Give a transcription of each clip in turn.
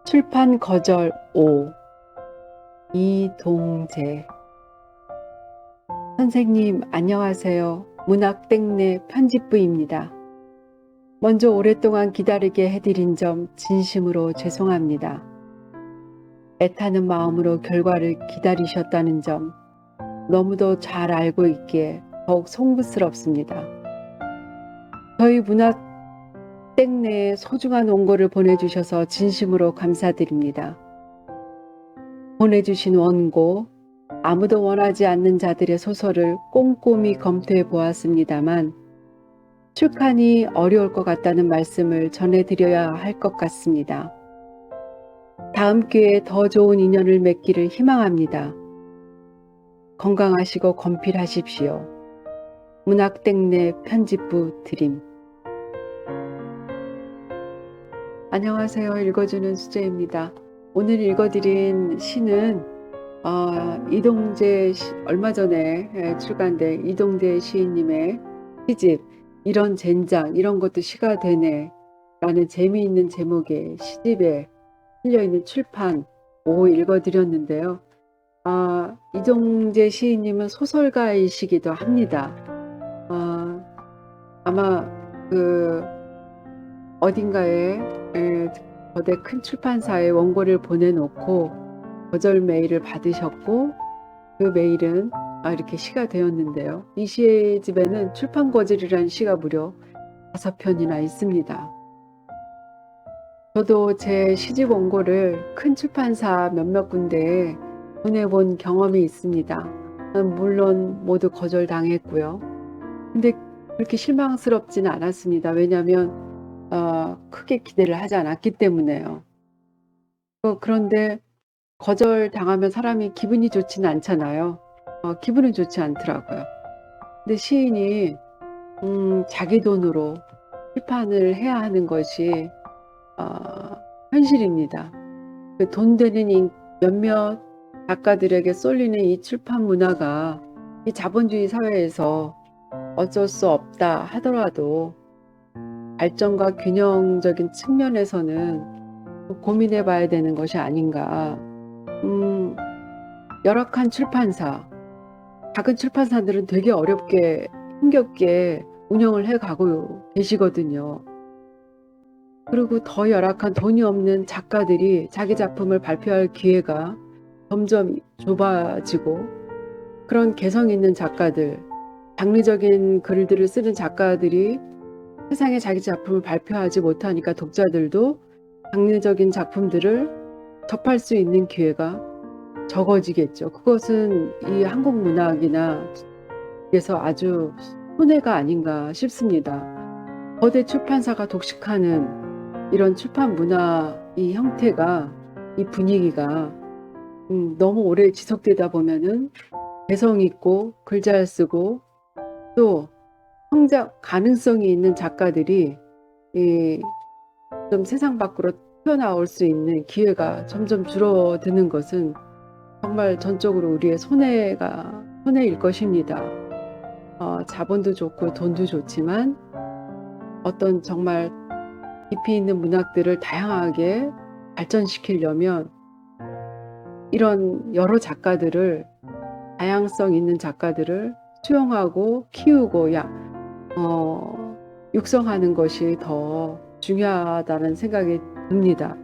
출판 거절 5. 이동재. 선생님 안녕하세요. 문학땡내 편집부입니다. 먼저 오랫동안 기다리게 해드린 점 진심으로 죄송합니다. 애타는 마음으로 결과를 기다리셨다는 점 너무도 잘 알고 있기에 더욱 송구스럽습니다. 저희 문학땡내에 소중한 원고를 보내주셔서 진심으로 감사드립니다. 보내주신 원고, 아무도 원하지 않는 자들의 소설을 꼼꼼히 검토해 보았습니다만 출간이 어려울 것 같다는 말씀을 전해드려야 할 것 같습니다. 다음 기회에 더 좋은 인연을 맺기를 희망합니다. 건강하시고 건필하십시오. 문학땡내 편집부 드림. 안녕하세요. 읽어주는 수재입니다. 오늘 읽어드린 시는 이동재 얼마 전에 출간된 이동재 시인님의 시집 이런 젠장 이런 것도 시가 되네 라는 재미있는 제목의 시집에 실려있는 출판 5 읽어드렸는데요. 이동재 시인님은 소설가이시기도 합니다. 아마 어딘가에 거대 큰 출판사에 원고를 보내놓고 거절 메일을 받으셨고 그 메일은 이렇게 시가 되었는데요. 이 시집에는 출판 거절이라는 시가 무려 5편이나 있습니다. 저도 제 시집 원고를 큰 출판사 몇몇 군데에 보내본 경험이 있습니다. 물론 모두 거절당했고요. 근데 그렇게 실망스럽지는 않았습니다. 왜냐하면 크게 기대를 하지 않았기 때문에요. 그런데 거절당하면 사람이 기분이 좋지는 않잖아요. 기분은 좋지 않더라고요. 근데 시인이 자기 돈으로 출판을 해야 하는 것이 현실입니다. 돈 되는 몇몇 작가들에게 쏠리는 이 출판 문화가 이 자본주의 사회에서 어쩔 수 없다 하더라도 발전과 균형적인 측면에서는 고민해 봐야 되는 것이 아닌가. 열악한 출판사, 작은 출판사들은 되게 어렵게 힘겹게 운영을 해 가고 계시거든요. 그리고 더 열악한 돈이 없는 작가들이 자기 작품을 발표할 기회가 점점 좁아지고 그런 개성 있는 작가들, 장르적인 글들을 쓰는 작가들이 세상에 자기 작품을 발표하지 못하니까 독자들도 장르적인 작품들을 접할 수 있는 기회가 적어지겠죠. 그것은 이 한국 문학이나 그래서 아주 손해가 아닌가 싶습니다. 거대 출판사가 독식하는 이런 출판 문화 이 형태가 이 분위기가 너무 오래 지속되다 보면은 개성 있고 글 잘 쓰고 또 성장 가능성이 있는 작가들이 좀 세상 밖으로 튀어나올 수 있는 기회가 점점 줄어드는 것은 정말 전적으로 우리의 손해일 것입니다. 자본도 좋고 돈도 좋지만 어떤 정말 깊이 있는 문학들을 다양하게 발전시키려면 이런 여러 작가들을 다양성 있는 작가들을 수용하고 키우고 육성하는 것이 더 중요하다는 생각이 듭니다.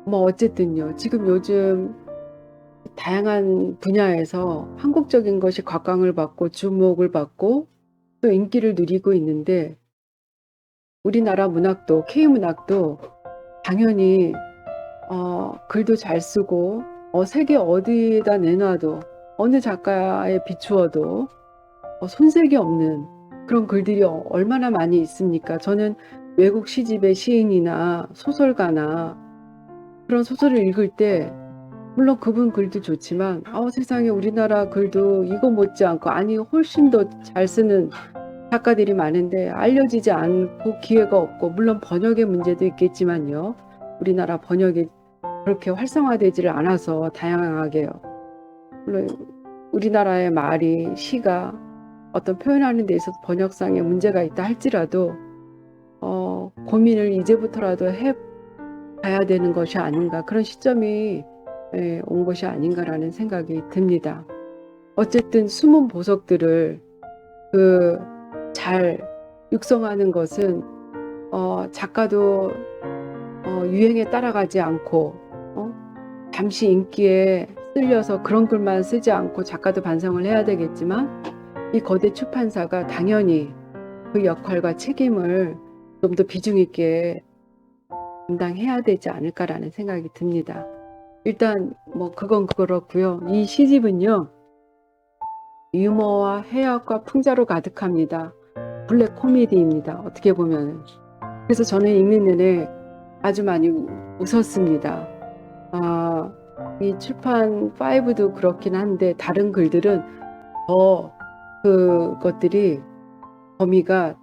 어쨌든요. 지금 요즘 다양한 분야에서 한국적인 것이 곽광을 받고 주목을 받고 또 인기를 누리고 있는데 우리나라 문학도 K문학도 당연히 글도 잘 쓰고 세계 어디에다 내놔도 어느 작가에 비추어도 손색이 없는 그런 글들이 얼마나 많이 있습니까? 저는 외국 시집의 시인이나 소설가나 그런 소설을 읽을 때 물론 그분 글도 좋지만 세상에 우리나라 글도 이거 못지않고 아니 훨씬 더 잘 쓰는 작가들이 많은데 알려지지 않고 기회가 없고 물론 번역의 문제도 있겠지만요. 우리나라 번역이 그렇게 활성화되지를 않아서 다양하게요. 물론 우리나라의 말이 시가 어떤 표현하는 데 있어서 번역상에 문제가 있다 할지라도 고민을 이제부터라도 가야 되는 것이 아닌가, 그런 시점이 온 것이 아닌가라는 생각이 듭니다. 어쨌든 숨은 보석들을 잘 육성하는 것은 작가도 유행에 따라가지 않고 잠시 인기에 쓸려서 그런 글만 쓰지 않고 작가도 반성을 해야 되겠지만, 이 거대 출판사가 당연히 그 역할과 책임을 좀 더 비중 있게 감당해야 되지 않을까라는 생각이 듭니다. 일단 뭐 그건 그렇고요. 이 시집은요, 유머와 해학과 풍자로 가득합니다. 블랙 코미디입니다. 어떻게 보면. 그래서 저는 읽는 내내 아주 많이 웃었습니다. 이 출판 5도 그렇긴 한데 다른 글들은 더 그것들이 범위가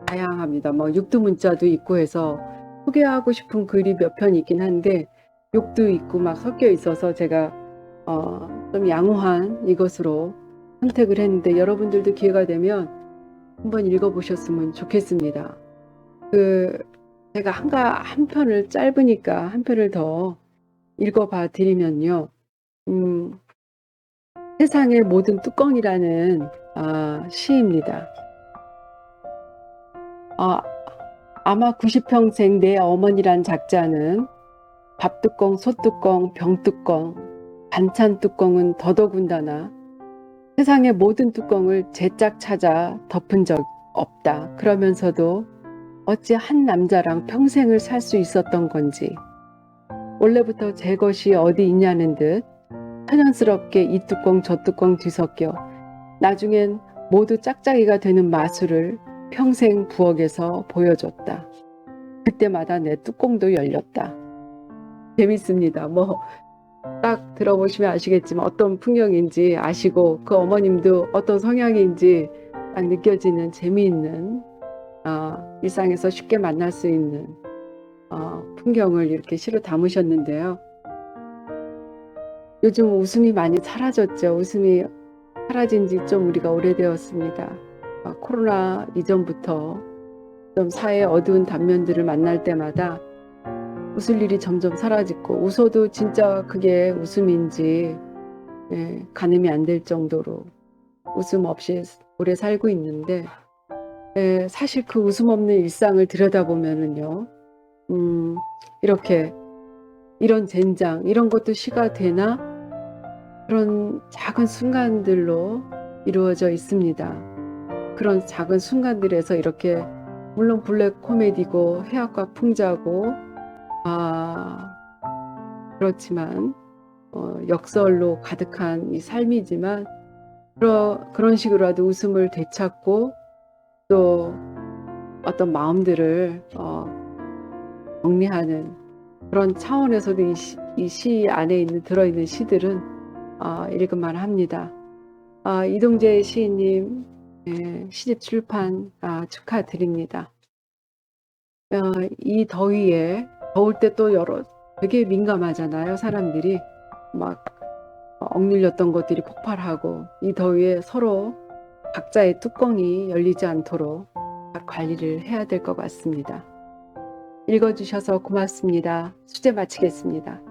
다양합니다. 뭐 육두문자도 있고 해서 소개하고 싶은 글이 몇 편 있긴 한데 욕도 있고 막 섞여 있어서 제가 좀 양호한 이것으로 선택을 했는데, 여러분들도 기회가 되면 한번 읽어보셨으면 좋겠습니다. 제가 한 편을 짧으니까 한 편을 더 읽어봐 드리면요. 세상의 모든 뚜껑이라는 시입니다. 아마 90평생 내 어머니란 작자는 밥뚜껑, 솥뚜껑, 병뚜껑, 반찬 뚜껑은 더더군다나 세상의 모든 뚜껑을 제짝 찾아 덮은 적 없다. 그러면서도 어찌 한 남자랑 평생을 살 수 있었던 건지, 원래부터 제 것이 어디 있냐는 듯 천연스럽게 이 뚜껑 저 뚜껑 뒤섞여 나중엔 모두 짝짝이가 되는 마술을 평생 부엌에서 보여줬다. 그때마다 내 뚜껑도 열렸다. 재밌습니다. 뭐 딱 들어보시면 아시겠지만 어떤 풍경인지 아시고, 그 어머님도 어떤 성향인지 딱 느껴지는 재미있는 일상에서 쉽게 만날 수 있는 풍경을 이렇게 시로 담으셨는데요. 요즘 웃음이 많이 사라졌죠. 웃음이 사라진 지 좀 우리가 오래되었습니다. 코로나 이전부터 좀 사회의 어두운 단면들을 만날 때마다 웃을 일이 점점 사라지고, 웃어도 진짜 그게 웃음인지 가늠이 안 될 정도로 웃음 없이 오래 살고 있는데, 사실 그 웃음 없는 일상을 들여다보면은요, 이렇게 이런 젠장, 이런 것도 시가 되나? 그런 작은 순간들로 이루어져 있습니다. 그런 작은 순간들에서 이렇게, 물론 블랙 코미디고 해학과 풍자고 그렇지만 역설로 가득한 이 삶이지만, 그런 식으로라도 웃음을 되찾고 또 어떤 마음들을 정리하는 그런 차원에서도 이 시 안에 들어있는 시들은 읽을만 합니다. 이동재 시인님 시집 출판 축하드립니다. 이 더위에, 더울 때 또 되게 민감하잖아요. 사람들이 막 억눌렸던 것들이 폭발하고, 이 더위에 서로 각자의 뚜껑이 열리지 않도록 관리를 해야 될 것 같습니다. 읽어주셔서 고맙습니다. 수제 마치겠습니다.